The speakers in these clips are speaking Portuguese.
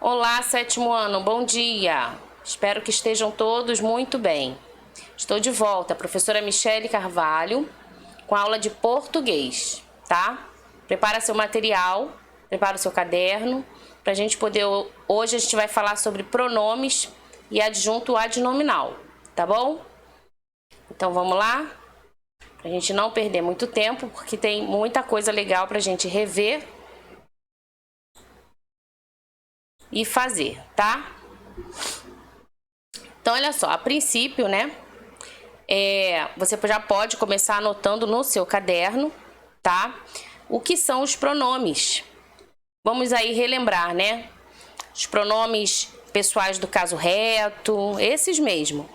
Olá, sétimo ano, bom dia! Espero que estejam todos muito bem. Estou de volta, professora Michele Carvalho, com a aula de português, tá? Prepara seu material, prepara o seu caderno, para a gente poder... Hoje a gente vai falar sobre pronomes e adjunto adnominal, tá bom? Então vamos lá? Pra gente não perder muito tempo, porque tem muita coisa legal pra gente rever e fazer, tá? Então, olha só, a princípio, né, você já pode começar anotando no seu caderno, tá? O que são os pronomes. Vamos aí relembrar, né? Os pronomes pessoais do caso reto, esses mesmo.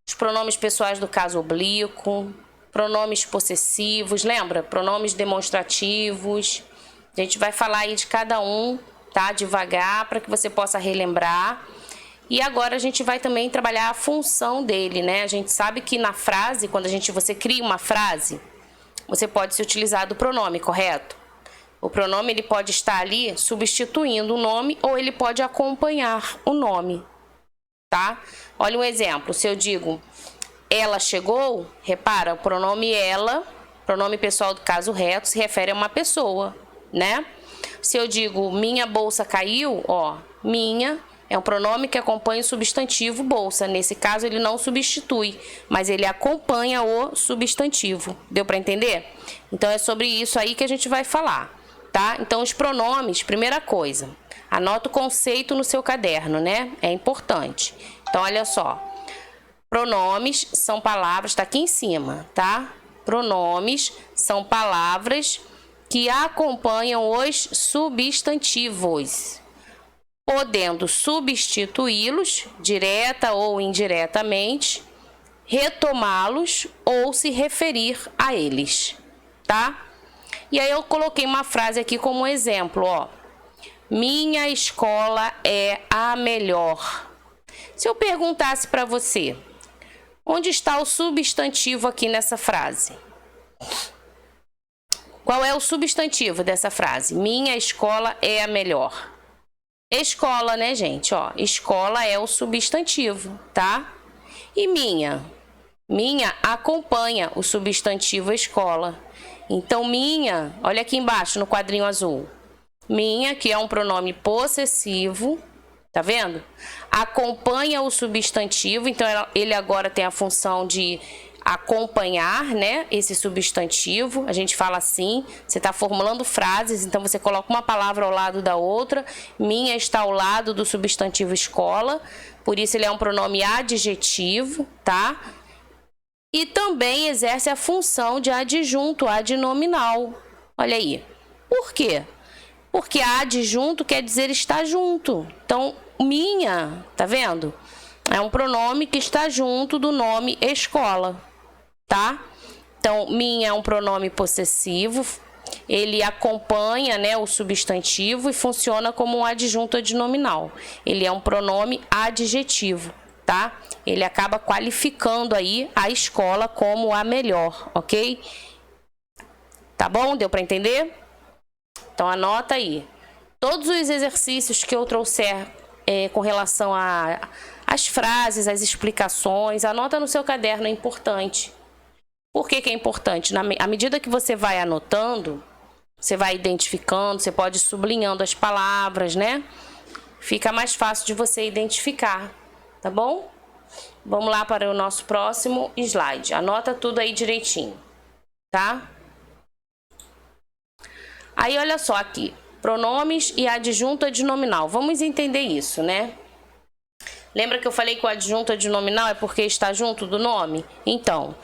Os pronomes pessoais do caso oblíquo, pronomes possessivos, lembra? Pronomes demonstrativos. A gente vai falar aí de cada um, tá? Devagar, para que você possa relembrar. E agora a gente vai também trabalhar a função dele, né? A gente sabe que na frase, quando você cria uma frase, você pode se utilizar do pronome, correto? O pronome ele pode estar ali substituindo o nome ou ele pode acompanhar o nome, tá? Olha um exemplo, se eu digo ela chegou, repara, o pronome ela, pronome pessoal do caso reto, se refere a uma pessoa, né? Se eu digo minha bolsa caiu, ó, minha é um pronome que acompanha o substantivo bolsa. Nesse caso, ele não substitui, mas ele acompanha o substantivo. Deu para entender? Então, é sobre isso aí que a gente vai falar, tá? Então, os pronomes, primeira coisa, anota o conceito no seu caderno, né? É importante. Então, olha só. Pronomes são palavras, tá aqui em cima, tá? Pronomes são palavras que acompanham os substantivos, podendo substituí-los, direta ou indiretamente, retomá-los ou se referir a eles, tá? E aí eu coloquei uma frase aqui como exemplo, ó. Minha escola é a melhor. Se eu perguntasse para você, onde está o substantivo aqui nessa frase? Qual é o substantivo dessa frase? Minha escola é a melhor. Escola, né, gente? Ó, escola é o substantivo, tá? E minha? Minha acompanha o substantivo escola. Então, minha, olha aqui embaixo no quadrinho azul. Minha, que é um pronome possessivo, tá vendo? Acompanha o substantivo, então ele agora tem a função de acompanhar, né, esse substantivo. A gente fala assim, você está formulando frases, então você coloca uma palavra ao lado da outra. Minha está ao lado do substantivo escola, por isso ele é um pronome adjetivo, tá? E também exerce a função de adjunto adnominal. Olha aí. Por quê? Porque adjunto quer dizer estar junto. Então, minha, tá vendo? É um pronome que está junto do nome escola, tá? Então, minha é um pronome possessivo, ele acompanha, né, o substantivo e funciona como um adjunto adnominal. Ele é um pronome adjetivo, tá? Ele acaba qualificando aí a escola como a melhor, ok? Tá bom? Deu para entender? Então, anota aí. Todos os exercícios que eu trouxer com relação às frases, às explicações, anota no seu caderno, é importante. Por que que é importante? À medida que você vai anotando, você vai identificando, você pode ir sublinhando as palavras, né? Fica mais fácil de você identificar, tá bom? Vamos lá para o nosso próximo slide. Anota tudo aí direitinho, tá? Aí, olha só aqui. Pronomes e adjunto adnominal. Vamos entender isso, né? Lembra que eu falei que o adjunto adnominal é porque está junto do nome? Então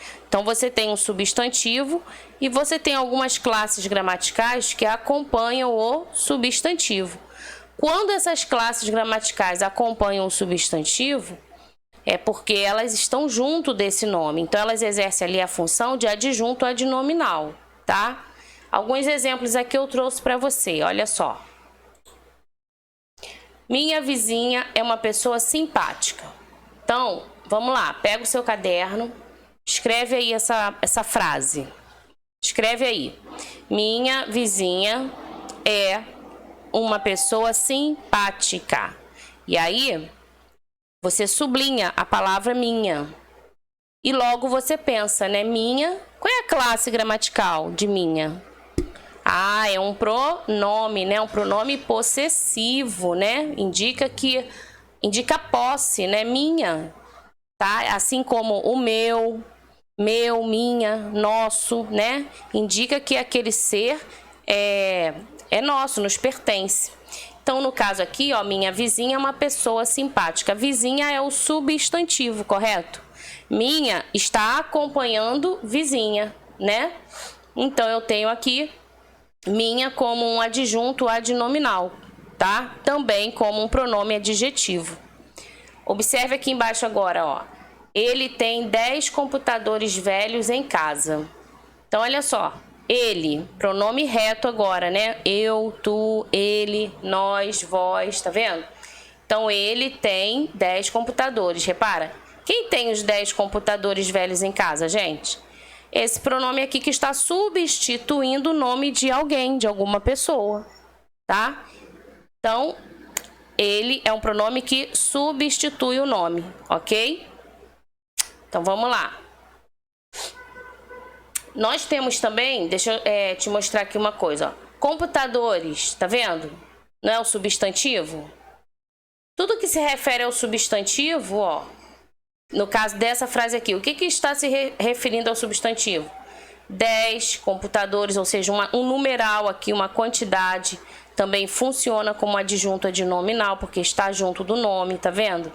você tem um substantivo e você tem algumas classes gramaticais que acompanham o substantivo. Quando essas classes gramaticais acompanham o substantivo, é porque elas estão junto desse nome. Então, elas exercem ali a função de adjunto adnominal, tá? Alguns exemplos aqui eu trouxe para você, olha só. Minha vizinha é uma pessoa simpática. Então, vamos lá, pega o seu caderno, escreve aí essa frase. Escreve aí. Minha vizinha é uma pessoa simpática. E aí, você sublinha a palavra minha. E logo você pensa, né? Minha, qual é a classe gramatical de minha? Ah, é um pronome, né? Um pronome possessivo, né? Indica posse, né? Minha, tá? Assim como o meu, minha, nosso, né? Indica que aquele ser é nosso, nos pertence. Então, no caso aqui, ó, minha vizinha é uma pessoa simpática. Vizinha é o substantivo, correto? Minha está acompanhando vizinha, né? Então, eu tenho aqui minha como um adjunto adnominal, tá? Também como um pronome adjetivo. Observe aqui embaixo agora, ó. Ele tem 10 computadores velhos em casa. Então, olha só. Ele, pronome reto agora, né? Eu, tu, ele, nós, vós, tá vendo? Então, ele tem 10 computadores, repara. Quem tem os 10 computadores velhos em casa, gente? Esse pronome aqui que está substituindo o nome de alguém, de alguma pessoa, tá? Então, ele é um pronome que substitui o nome, ok? Então, vamos lá. Nós temos também, deixa eu te mostrar aqui uma coisa, ó. Computadores, tá vendo? Não é o substantivo? Tudo que se refere ao substantivo, ó, no caso dessa frase aqui, o que está se referindo ao substantivo? 10 computadores, ou seja, um numeral aqui, uma quantidade, também funciona como adjunto adnominal, porque está junto do nome, tá vendo?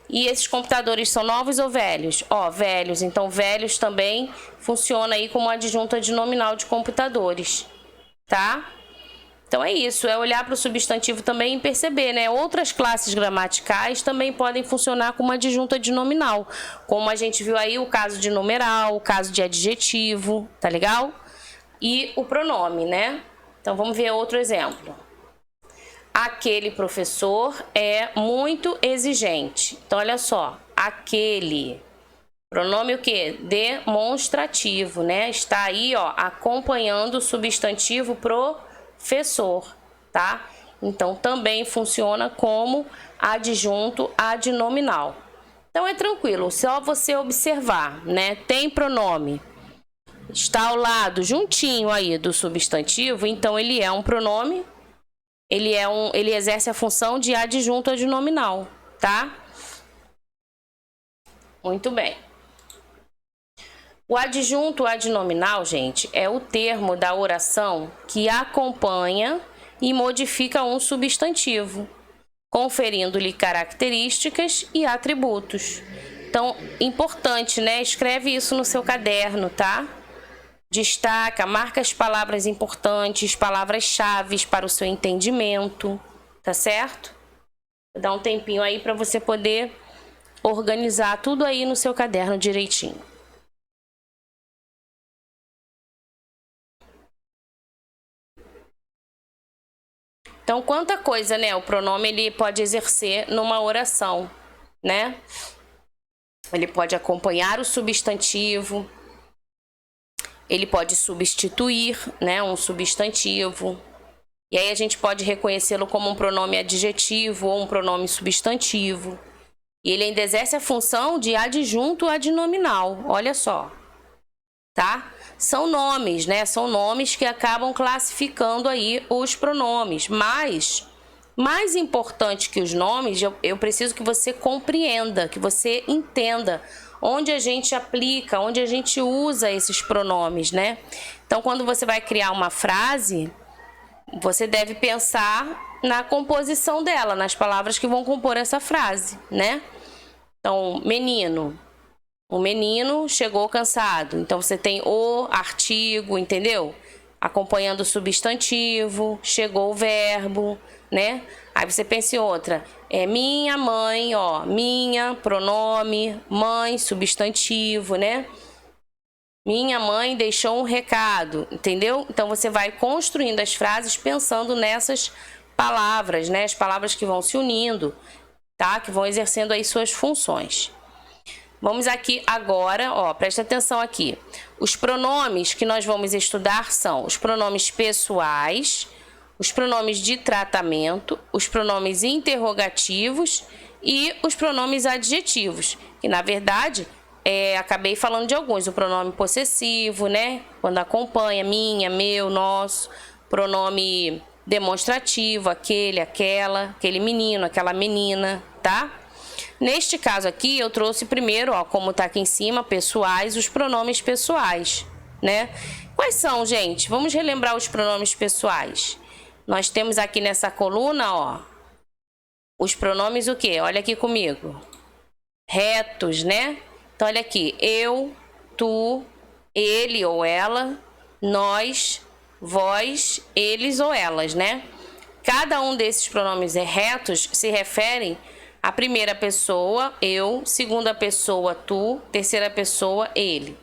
E esses computadores são novos ou velhos? Ó, velhos, então velhos também funciona aí como adjunto adnominal de computadores, tá? Então é isso, é olhar para o substantivo também e perceber, né? Outras classes gramaticais também podem funcionar como adjunto adnominal, como a gente viu aí o caso de numeral, o caso de adjetivo, tá legal? E o pronome, né? Então vamos ver outro exemplo. Aquele professor é muito exigente. Então olha só, aquele, pronome o quê? Demonstrativo, né? Está aí, ó, acompanhando o substantivo professor, tá? Então, também funciona como adjunto adnominal. Então, é tranquilo, só você observar, né? Tem pronome, está ao lado, juntinho aí do substantivo, então ele é um pronome, ele exerce a função de adjunto adnominal, tá? Muito bem. O adjunto adnominal, gente, é o termo da oração que acompanha e modifica um substantivo, conferindo-lhe características e atributos. Então, importante, né? Escreve isso no seu caderno, tá? Destaca, marca as palavras importantes, palavras-chave para o seu entendimento, tá certo? Vou dar um tempinho aí para você poder organizar tudo aí no seu caderno direitinho. Então, quanta coisa, né? O pronome ele pode exercer numa oração, né? Ele pode acompanhar o substantivo, ele pode substituir, né, um substantivo. E aí a gente pode reconhecê-lo como um pronome adjetivo ou um pronome substantivo. E ele ainda exerce a função de adjunto adnominal. Olha só, tá? São nomes, né? São nomes que acabam classificando aí os pronomes. Mas, mais importante que os nomes, eu preciso que você compreenda, que você entenda onde a gente aplica, onde a gente usa esses pronomes, né? Então, quando você vai criar uma frase, você deve pensar na composição dela, nas palavras que vão compor essa frase, né? Então, menino. O menino chegou cansado. Então, você tem o artigo, entendeu? Acompanhando o substantivo, chegou o verbo, né? Aí você pensa em outra. É minha mãe, ó. Minha, pronome, mãe, substantivo, né? Minha mãe deixou um recado, entendeu? Então, você vai construindo as frases pensando nessas palavras, né? As palavras que vão se unindo, tá? Que vão exercendo aí suas funções. Vamos aqui agora, ó, presta atenção aqui. Os pronomes que nós vamos estudar são os pronomes pessoais, os pronomes de tratamento, os pronomes interrogativos e os pronomes adjetivos, que na verdade acabei falando de alguns. O pronome possessivo, né? Quando acompanha, minha, meu, nosso. Pronome demonstrativo, aquele, aquela, aquele menino, aquela menina, tá? Neste caso aqui, eu trouxe primeiro, ó, como tá aqui em cima, pessoais, os pronomes pessoais, né? Quais são, gente? Vamos relembrar os pronomes pessoais. Nós temos aqui nessa coluna, ó, os pronomes o quê? Olha aqui comigo. Retos, né? Então, olha aqui. Eu, tu, ele ou ela, nós, vós, eles ou elas, né? Cada um desses pronomes retos se referem à primeira pessoa, eu, segunda pessoa, tu, terceira pessoa, ele.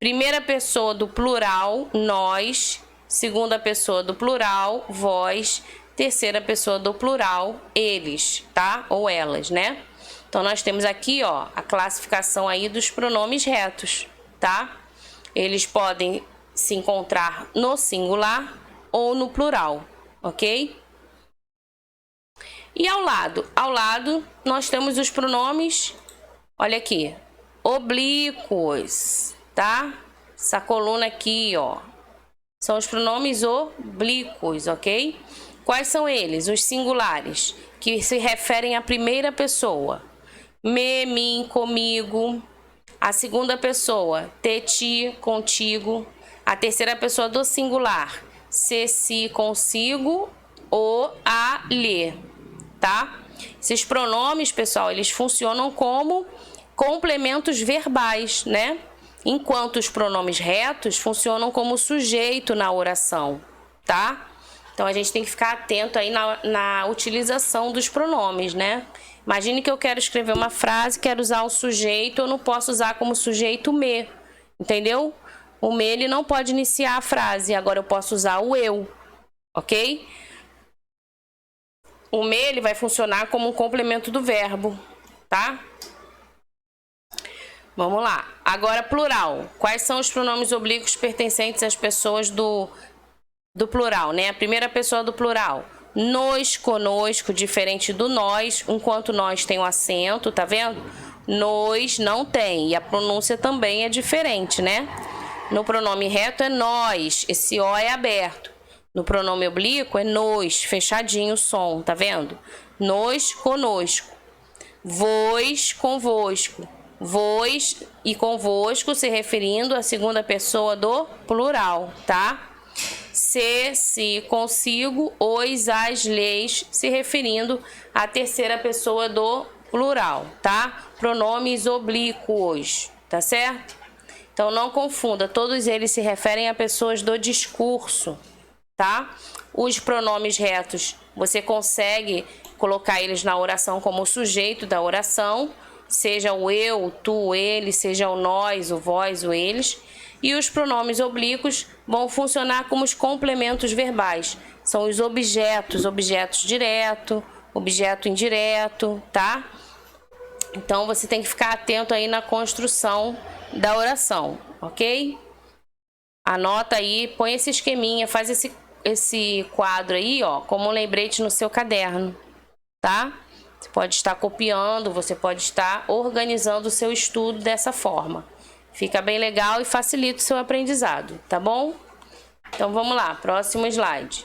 Primeira pessoa do plural, nós, segunda pessoa do plural, vós, terceira pessoa do plural, eles, tá? Ou elas, né? Então, nós temos aqui, ó, a classificação aí dos pronomes retos, tá? Eles podem se encontrar no singular ou no plural, ok? E ao lado nós temos os pronomes, olha aqui, oblíquos, tá? Essa coluna aqui, ó, são os pronomes oblíquos, ok? Quais são eles? Os singulares, que se referem à primeira pessoa. Me, mim, comigo. A segunda pessoa, te, ti, contigo. A terceira pessoa do singular, se, si, consigo, o, a, lhe, tá? Esses pronomes, pessoal, eles funcionam como complementos verbais, né? Enquanto os pronomes retos funcionam como sujeito na oração, tá? Então, a gente tem que ficar atento aí na utilização dos pronomes, né? Imagine que eu quero escrever uma frase, quero usar o sujeito, eu não posso usar como sujeito me, entendeu? O me, ele não pode iniciar a frase, agora eu posso usar o eu, ok? O me, ele vai funcionar como um complemento do verbo, tá? Vamos lá. Agora, plural. Quais são os pronomes oblíquos pertencentes às pessoas do plural, né? A primeira pessoa do plural. Nos, conosco, diferente do nós, enquanto nós tem o acento, tá vendo? Nos não tem, e a pronúncia também é diferente, né? No pronome reto é nós, esse O é aberto. No pronome oblíquo é nos, fechadinho o som, tá vendo? Nos, conosco. Vós, convosco. Vós e convosco se referindo à segunda pessoa do plural, tá? Se, si, consigo, os, as, leis, se referindo à terceira pessoa do plural, tá? Pronomes oblíquos, tá certo? Então, não confunda, todos eles se referem a pessoas do discurso, tá? Os pronomes retos, você consegue colocar eles na oração como sujeito da oração, seja o eu, o tu, o ele, seja o nós, o vós, o eles. E os pronomes oblíquos vão funcionar como os complementos verbais. São os objetos, objetos direto, objeto indireto, tá? Então, você tem que ficar atento aí na construção da oração, ok? Anota aí, põe esse esqueminha, faz esse quadro aí, ó, como um lembrete no seu caderno, tá? Você pode estar copiando, você pode estar organizando o seu estudo dessa forma. Fica bem legal e facilita o seu aprendizado, tá bom? Então, vamos lá, próximo slide.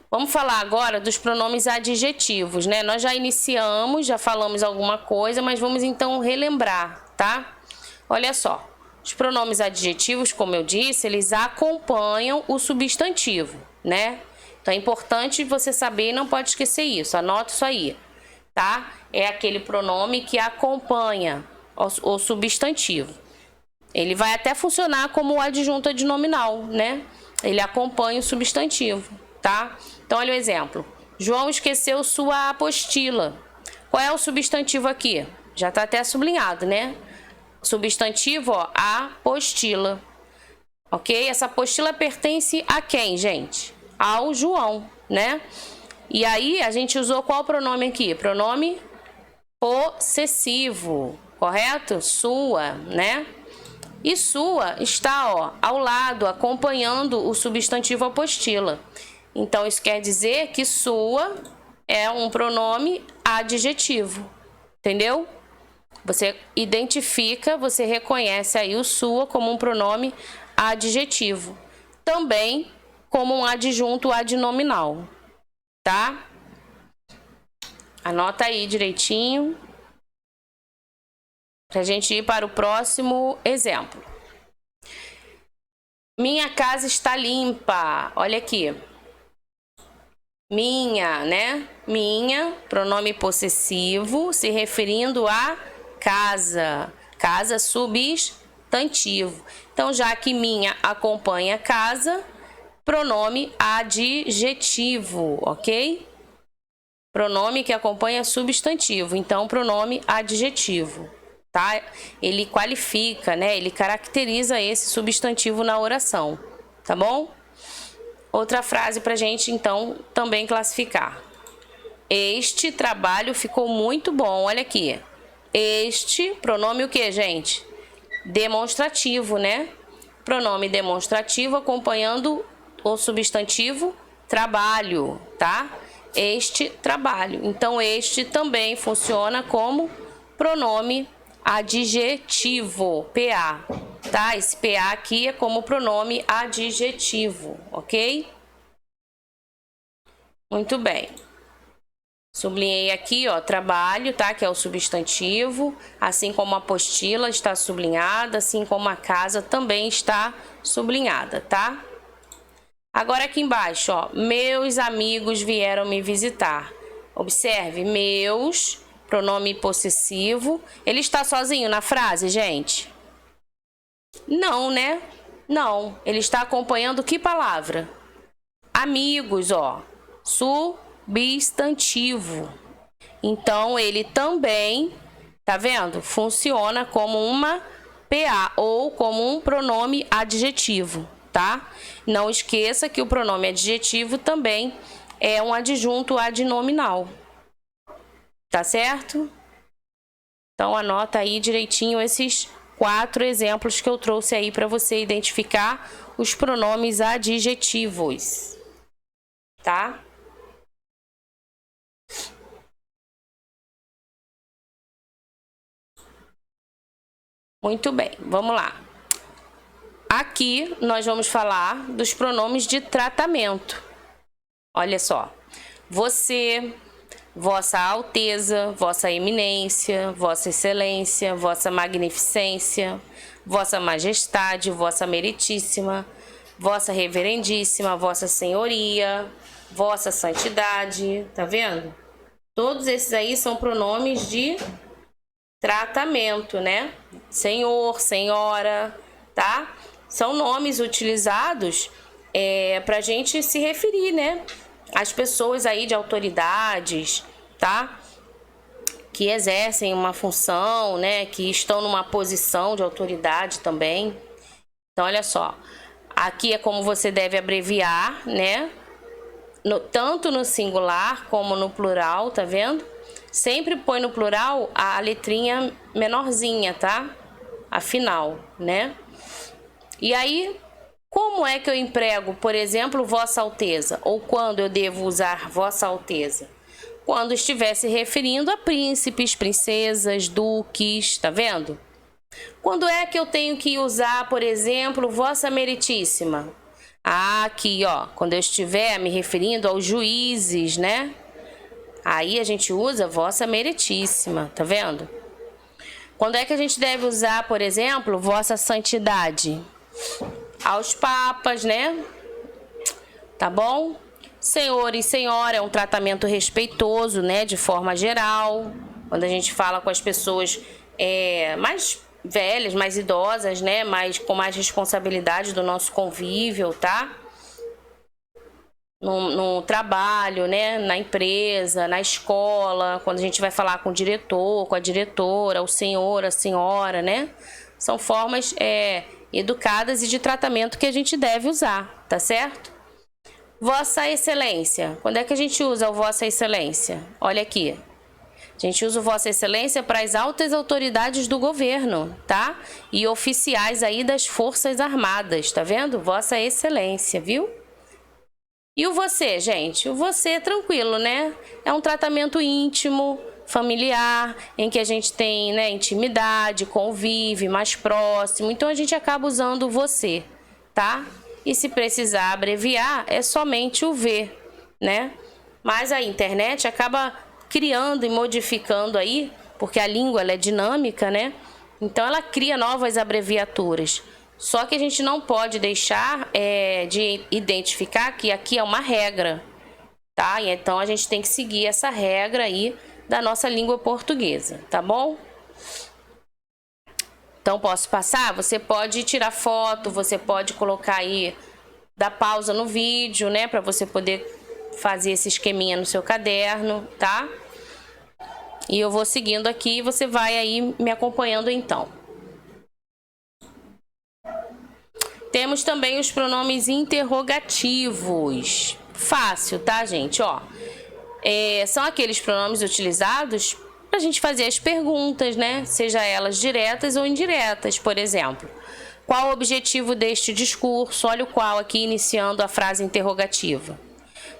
Vamos falar agora dos pronomes adjetivos, né? Nós já iniciamos, já falamos alguma coisa, mas vamos então relembrar, tá? Olha só, os pronomes adjetivos, como eu disse, eles acompanham o substantivo, né? Então, é importante você saber e não pode esquecer isso, anota isso aí, tá? É aquele pronome que acompanha o substantivo. Ele vai até funcionar como o adjunto adnominal, né? Ele acompanha o substantivo, tá? Então, olha o exemplo. João esqueceu sua apostila. Qual é o substantivo aqui? Já tá até sublinhado, né? Substantivo, ó, apostila. Ok? Essa apostila pertence a quem, gente? Ao João, né? E aí, a gente usou qual pronome aqui? Pronome possessivo. Correto? Sua, né? E sua está, ó, ao lado, acompanhando o substantivo apostila. Então, isso quer dizer que sua é um pronome adjetivo. Entendeu? Você identifica, você reconhece aí o sua como um pronome adjetivo. Também como um adjunto adnominal, tá? Anota aí direitinho pra gente ir para o próximo exemplo. Minha casa está limpa. Olha aqui. Minha, né? Minha, pronome possessivo, se referindo a casa. Casa substantivo. Então, já que minha acompanha casa, pronome adjetivo, ok? Pronome que acompanha substantivo, então pronome adjetivo, tá? Ele qualifica, né? Ele caracteriza esse substantivo na oração, tá bom? Outra frase pra gente, então, também classificar. Este trabalho ficou muito bom, olha aqui. Este, pronome o que, gente? Demonstrativo, né? Pronome demonstrativo acompanhando o substantivo trabalho, tá? Este trabalho. Então, este também funciona como pronome adjetivo, PA, tá? Esse PA aqui é como pronome adjetivo, ok? Muito bem. Sublinhei aqui, ó, trabalho, tá? Que é o substantivo, assim como a apostila está sublinhada, assim como a casa também está sublinhada, tá? Agora aqui embaixo, ó, meus amigos vieram me visitar. Observe, meus, pronome possessivo. Ele está sozinho na frase, gente? Não, né? Não, ele está acompanhando que palavra? Amigos, ó, substantivo. Então, ele também, tá vendo? Funciona como uma PA ou como um pronome adjetivo, tá? Não esqueça que o pronome adjetivo também é um adjunto adnominal. Tá certo? Então, anota aí direitinho esses 4 exemplos que eu trouxe aí para você identificar os pronomes adjetivos. Tá? Muito bem, vamos lá. Aqui nós vamos falar dos pronomes de tratamento. Olha só. Você, Vossa Alteza, Vossa Eminência, Vossa Excelência, Vossa Magnificência, Vossa Majestade, Vossa Meritíssima, Vossa Reverendíssima, Vossa Senhoria, Vossa Santidade, tá vendo? Todos esses aí são pronomes de tratamento, né? Senhor, senhora, tá? São nomes utilizados pra gente se referir, né? As pessoas aí de autoridades, tá? Que exercem uma função, né? Que estão numa posição de autoridade também. Então, olha só. Aqui é como você deve abreviar, né? Tanto no singular como no plural, tá vendo? Sempre põe no plural a letrinha menorzinha, tá? A final, né? E aí, como é que eu emprego, por exemplo, Vossa Alteza? Ou quando eu devo usar Vossa Alteza? Quando estiver se referindo a príncipes, princesas, duques, tá vendo? Quando é que eu tenho que usar, por exemplo, Vossa Meritíssima? Aqui, ó, quando eu estiver me referindo aos juízes, né? Aí a gente usa Vossa Meritíssima, tá vendo? Quando é que a gente deve usar, por exemplo, Vossa Santidade? Aos papas, né? Tá bom? Senhor e senhora é um tratamento respeitoso, né? De forma geral. Quando a gente fala com as pessoas mais velhas, mais idosas, né? Com mais responsabilidade do nosso convívio, tá? No trabalho, né? Na empresa, na escola, quando a gente vai falar com o diretor, com a diretora, o senhor, a senhora, né? São formas educadas e de tratamento que a gente deve usar, tá certo? Vossa Excelência. Quando é que a gente usa o Vossa Excelência? Olha aqui. A gente usa o Vossa Excelência para as altas autoridades do governo, tá? E oficiais aí das Forças Armadas, tá vendo? Vossa Excelência, viu? E o você, gente? O você é tranquilo, né? É um tratamento íntimo, familiar, em que a gente tem, né, intimidade, convive mais próximo. Então a gente acaba usando o você, tá? E se precisar abreviar, é somente o V, né? Mas a internet acaba criando e modificando aí, porque a língua ela é dinâmica, né? Então ela cria novas abreviaturas. Só que a gente não pode deixar de identificar que aqui é uma regra, tá? E então a gente tem que seguir essa regra aí da nossa língua portuguesa, tá bom? Então posso passar? Você pode tirar foto, você pode colocar aí, dar pausa no vídeo, né? Para você poder fazer esse esqueminha no seu caderno, tá? E eu vou seguindo aqui e você vai aí me acompanhando então. Temos também os pronomes interrogativos. Fácil, tá, gente? Ó, são aqueles pronomes utilizados para a gente fazer as perguntas, né? Seja elas diretas ou indiretas, por exemplo. Qual o objetivo deste discurso? Olha o qual aqui iniciando a frase interrogativa.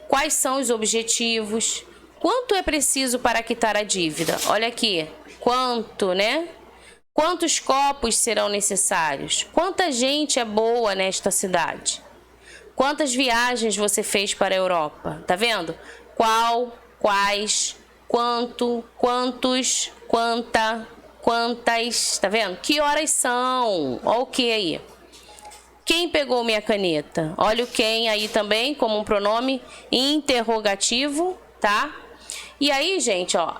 Quais são os objetivos? Quanto é preciso para quitar a dívida? Olha aqui, quanto, né? Quantos copos serão necessários? Quanta gente é boa nesta cidade? Quantas viagens você fez para a Europa? Tá vendo? Qual, quais, quanto, quantos, quanta, quantas, tá vendo? Que horas são? Olha o que aí? Quem pegou minha caneta? Olha o quem aí também como um pronome interrogativo, tá? E aí, gente, ó,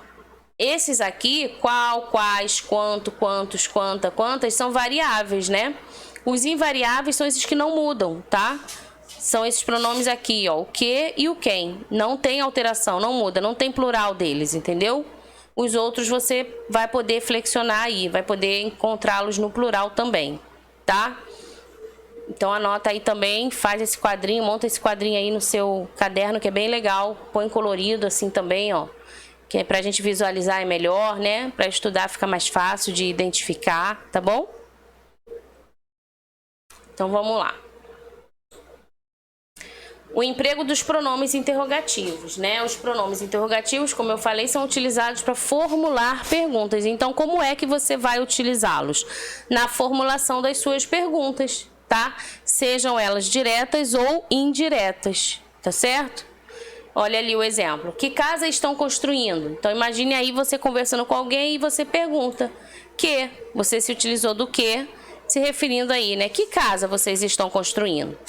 esses aqui, qual, quais, quanto, quantos, quanta, quantas, são variáveis, né? Os invariáveis são esses que não mudam, tá? São esses pronomes aqui, ó, o que e o quem. Não tem alteração, não muda, não tem plural deles, entendeu? Os outros você vai poder flexionar aí, vai poder encontrá-los no plural também, tá? Então anota aí também, faz esse quadrinho, monta esse quadrinho aí no seu caderno, que é bem legal. Põe colorido assim também, ó. Que é pra gente visualizar é melhor, né? Pra estudar fica mais fácil de identificar, tá bom? Então vamos lá. O emprego dos pronomes interrogativos, né? Os pronomes interrogativos, como eu falei, são utilizados para formular perguntas. Então, como é que você vai utilizá-los? Na formulação das suas perguntas, tá? Sejam elas diretas ou indiretas, tá certo? Olha ali o exemplo. Que casa estão construindo? Então, imagine aí você conversando com alguém e você pergunta que. Você se utilizou do que, se referindo aí, né? Que casa vocês estão construindo?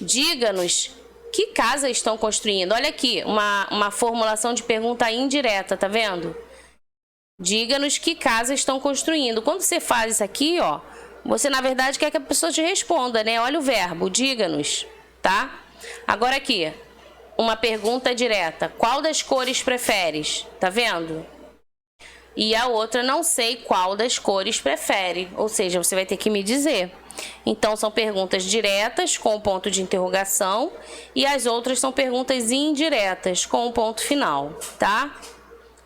Diga-nos que casa estão construindo. Olha aqui, uma formulação de pergunta indireta, tá vendo? Diga-nos que casa estão construindo. Quando você faz isso aqui, ó, você na verdade quer que a pessoa te responda, né? Olha o verbo, diga-nos, tá? Agora aqui, uma pergunta direta. Qual das cores preferes? Tá vendo? E a outra, não sei qual das cores prefere. Ou seja, você vai ter que me dizer. Então, são perguntas diretas com o ponto de interrogação. E as outras são perguntas indiretas com o ponto final, tá?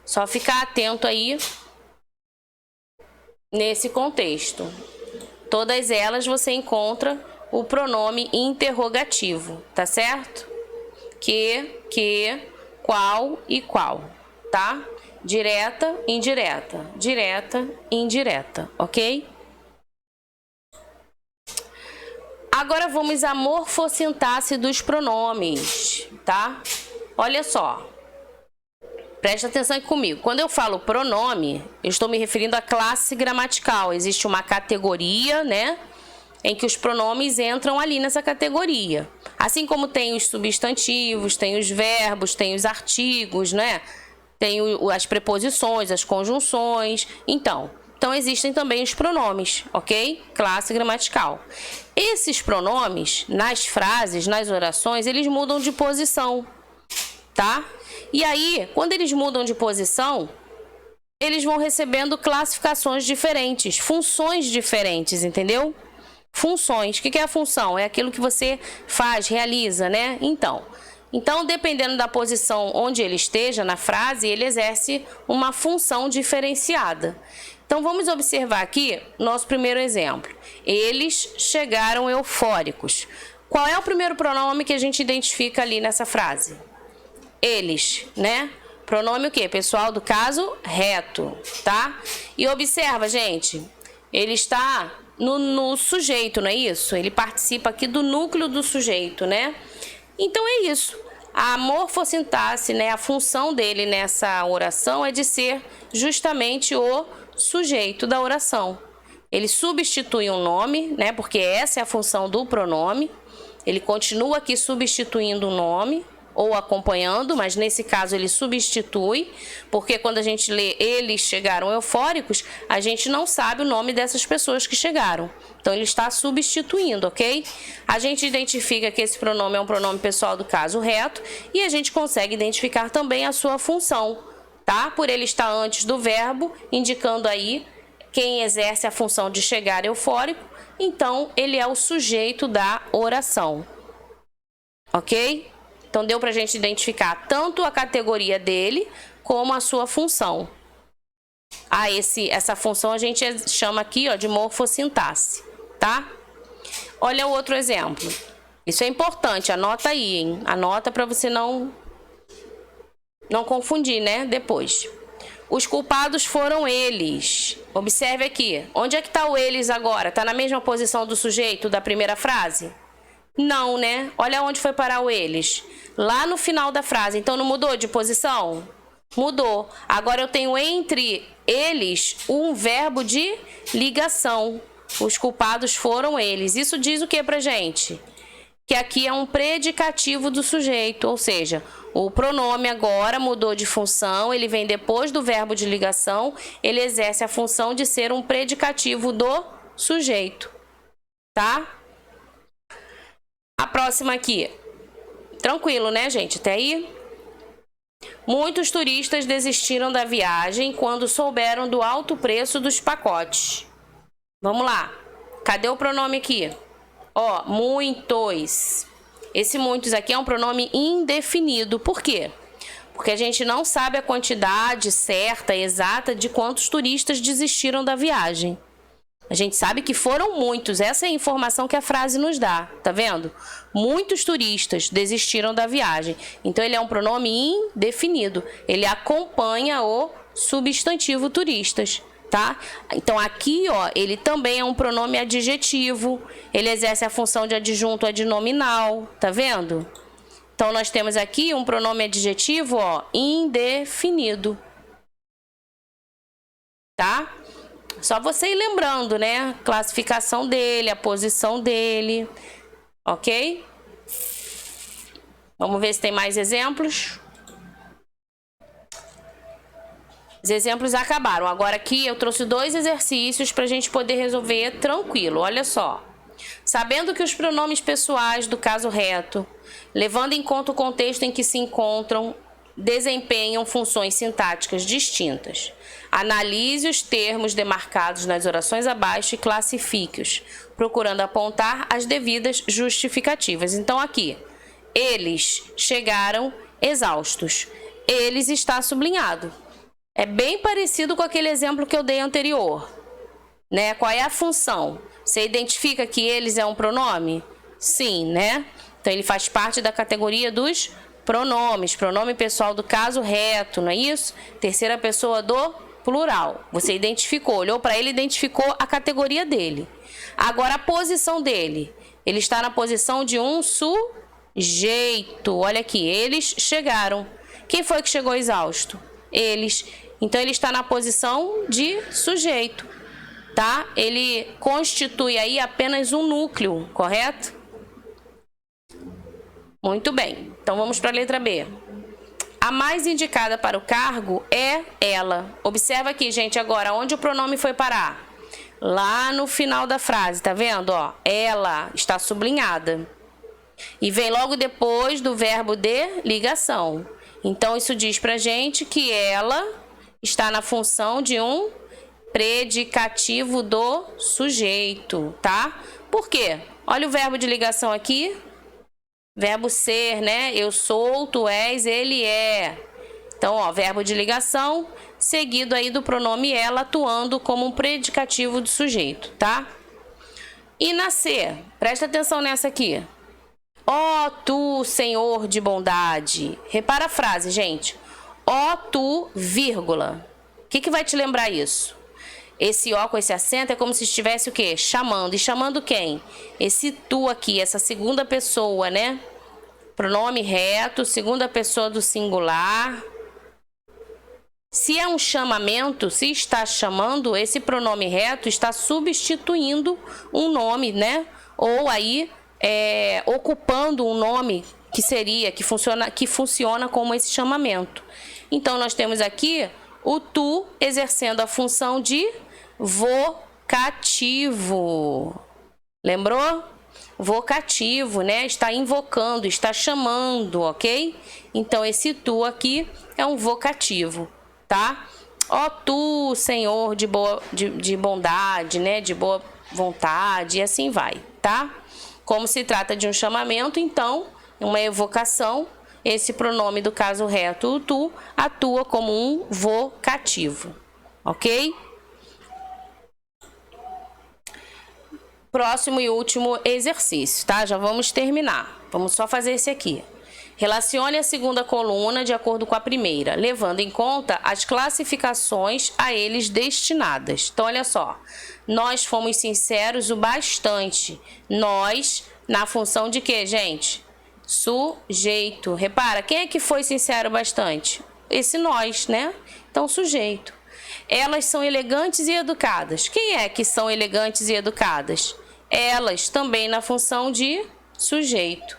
Só ficar atento aí nesse contexto. Todas elas você encontra o pronome interrogativo, tá certo? Que, qual e qual, tá? Direta, indireta, indireta, ok? Agora vamos à morfossintaxe dos pronomes, tá? Olha só, presta atenção aqui comigo. Quando eu falo pronome, eu estou me referindo à classe gramatical. Existe uma categoria, né? Em que os pronomes entram ali nessa categoria. Assim como tem os substantivos, tem os verbos, tem os artigos, né? Tem as preposições, as conjunções. Então existem também os pronomes, ok? Classe gramatical. Esses pronomes, nas frases, nas orações, eles mudam de posição, tá? E aí, quando eles mudam de posição, eles vão recebendo classificações diferentes, funções diferentes, entendeu? Funções. O que é a função? É aquilo que você faz, realiza, né? Então, Então, dependendo da posição onde ele esteja na frase, ele exerce uma função diferenciada. Então, vamos observar aqui nosso primeiro exemplo. Eles chegaram eufóricos. Qual é o primeiro pronome que a gente identifica ali nessa frase? Eles, né? Pronome o quê? Pessoal do caso reto, tá? E observa, gente, ele está no sujeito, não é isso? Ele participa aqui do núcleo do sujeito, né? Então é isso. A morfossintaxe, né, a função dele nessa oração é de ser justamente o sujeito da oração. Ele substitui um nome, né, porque essa é a função do pronome. Ele continua aqui substituindo um nome ou acompanhando, mas nesse caso ele substitui, porque quando a gente lê eles chegaram eufóricos, a gente não sabe o nome dessas pessoas que chegaram. Então ele está substituindo, ok? A gente identifica que esse pronome é um pronome pessoal do caso reto e a gente consegue identificar também a sua função, tá? Por ele estar antes do verbo, indicando aí quem exerce a função de chegar eufórico, então ele é o sujeito da oração, ok? Então, deu para a gente identificar tanto a categoria dele, como a sua função. Essa função a gente chama aqui, ó, de morfossintaxe, tá? Olha o outro exemplo. Isso é importante, anota aí, hein? Anota para você não confundir, né? Depois. Os culpados foram eles. Observe aqui. Onde é que está o eles agora? Está na mesma posição do sujeito da primeira frase? Não, né? Olha onde foi parar o eles. Lá no final da frase. Então, não mudou de posição? Mudou. Agora, eu tenho entre eles um verbo de ligação. Os culpados foram eles. Isso diz o que pra gente? Que aqui é um predicativo do sujeito. Ou seja, o pronome agora mudou de função. Ele vem depois do verbo de ligação. Ele exerce a função de ser um predicativo do sujeito. Tá? A próxima aqui. Tranquilo, né, gente? Até aí? Muitos turistas desistiram da viagem quando souberam do alto preço dos pacotes. Vamos lá. Cadê o pronome aqui? Ó, muitos. Esse muitos aqui é um pronome indefinido. Por quê? Porque a gente não sabe a quantidade certa, exata, de quantos turistas desistiram da viagem. A gente sabe que foram muitos, essa é a informação que a frase nos dá, tá vendo? Muitos turistas desistiram da viagem. Então, ele é um pronome indefinido. Ele acompanha o substantivo turistas, tá? Então, aqui, ó, ele também é um pronome adjetivo. Ele exerce a função de adjunto adnominal, tá vendo? Então, nós temos aqui um pronome adjetivo, ó, indefinido. Tá? Só você ir lembrando, né? Classificação dele, a posição dele. Ok? Vamos ver se tem mais exemplos. Os exemplos acabaram. Agora aqui eu trouxe 2 exercícios para a gente poder resolver tranquilo. Olha só. Sabendo que os pronomes pessoais do caso reto, levando em conta o contexto em que se encontram, desempenham funções sintáticas distintas. Analise os termos demarcados nas orações abaixo e classifique-os, procurando apontar as devidas justificativas. Então, aqui, eles chegaram exaustos. Eles está sublinhado. É bem parecido com aquele exemplo que eu dei anterior, né? Qual é a função? Você identifica que eles é um pronome? Sim, né? Então, ele faz parte da categoria dos pronomes, pronome pessoal do caso reto, não é isso? Terceira pessoa do plural. Você identificou, olhou para ele, identificou a categoria dele. Agora, a posição dele. Ele está na posição de um sujeito. Olha aqui, eles chegaram. Quem foi que chegou exausto? Eles. Então, ele está na posição de sujeito, tá? Ele constitui aí apenas um núcleo, correto? Muito bem. Então, vamos para a letra B. A mais indicada para o cargo é ela. Observa aqui, gente, agora, onde o pronome foi parar? Lá no final da frase, tá vendo? Ó, ela está sublinhada. E vem logo depois do verbo de ligação. Então, isso diz pra gente que ela está na função de um predicativo do sujeito, tá? Por quê? Olha o verbo de ligação aqui. Verbo ser, né? Eu sou, tu és, ele é. Então, ó, verbo de ligação, seguido aí do pronome ela, atuando como um predicativo do sujeito, tá? E na C, presta atenção nessa aqui. Ó tu, Senhor de bondade. Repara a frase, gente. Ó tu, vírgula. O que vai te lembrar isso? Esse ó com esse acento é como se estivesse o quê? Chamando. E chamando quem? Esse tu aqui, essa segunda pessoa, né? Pronome reto, segunda pessoa do singular. Se é um chamamento, se está chamando, esse pronome reto está substituindo um nome, né? Ou aí ocupando um nome que funciona como esse chamamento. Então nós temos aqui o tu exercendo a função de vocativo. Lembrou? Vocativo, né? Está invocando, está chamando, ok? Então esse tu aqui é um vocativo, tá? Ó tu, Senhor de bondade, né? De boa vontade, e assim vai, tá? Como se trata de um chamamento, então, uma evocação, esse pronome do caso reto, o tu, atua como um vocativo, ok? Próximo e último exercício, tá? Já vamos terminar. Vamos só fazer esse aqui. Relacione a segunda coluna de acordo com a primeira, levando em conta as classificações a eles destinadas. Então, olha só. Nós fomos sinceros o bastante. Nós, na função de quê, gente? Sujeito. Repara, quem é que foi sincero bastante? Esse nós, né? Então, sujeito. Elas são elegantes e educadas. Quem é que são elegantes e educadas? Elas, também na função de sujeito.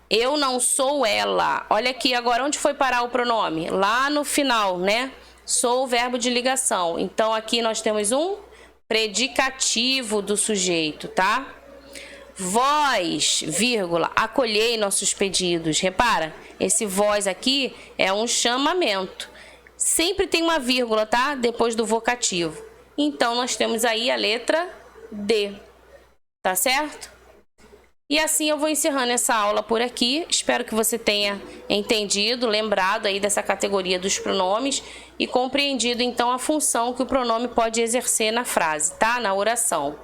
Eu não sou ela. Olha aqui agora onde foi parar o pronome. Lá no final, né? Sou o verbo de ligação. Então, aqui nós temos um predicativo do sujeito, tá? Vós, vírgula, acolhei nossos pedidos. Repara, esse vós aqui é um chamamento. Sempre tem uma vírgula, tá? Depois do vocativo. Então, nós temos aí a letra D. Tá certo? E assim eu vou encerrando essa aula por aqui. Espero que você tenha entendido, lembrado aí dessa categoria dos pronomes e compreendido então a função que o pronome pode exercer na frase, tá? Na oração,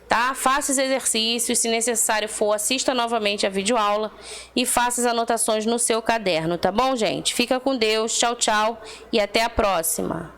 tá? Faça os exercícios, se necessário for, assista novamente a videoaula e faça as anotações no seu caderno, tá bom, gente? Fica com Deus, tchau, tchau e até a próxima.